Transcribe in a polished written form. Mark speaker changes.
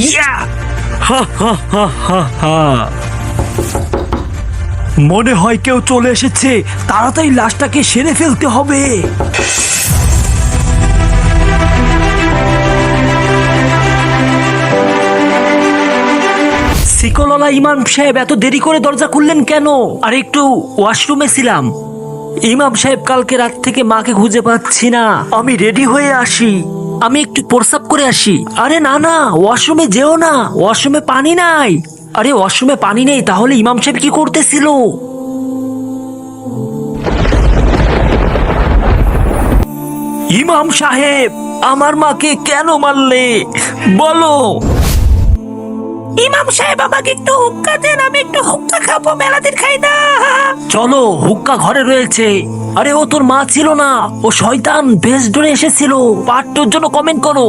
Speaker 1: ইয়া হা হা হা হা হা। মনে হয় কেউ চলে এসেছে, তাড়াতাড়ি লাশটাকে সেরে ফেলতে হবে। সিকলওয়ালা ইমাম সাহেব এত দেরি করে দরজা খুললেন কেন? আর একটু ওয়াশরুমে ছিলাম। ইমাম সাহেব, কালকে রাত থেকে মাকে খুঁজে পাচ্ছি না। আমি রেডি হয়ে আসি, আমি একটু প্রস্রাব করে আসি। আরে না না, ওয়াশরুমে যেও না, ওয়াশরুমে পানি নাই। আরে ওয়াশরুমে পানি নেই, তাহলে ইমাম সাহেব কি করতেছিল? ইমাম সাহেব, আমার মাকে কেন মারলে বলো? ইমাম সাহেব, আমাকে একটু হুক্কা দেন, আমি একটু হুক্কা খাবো, মেলাদিন খাই না। চলো, হুক্কা ঘরে রয়েছে। আরে ও তোর মা ছিল না, ও শয়তান বেশ ধরে এসেছিল। পার্টটার জন্য কমেন্ট করো।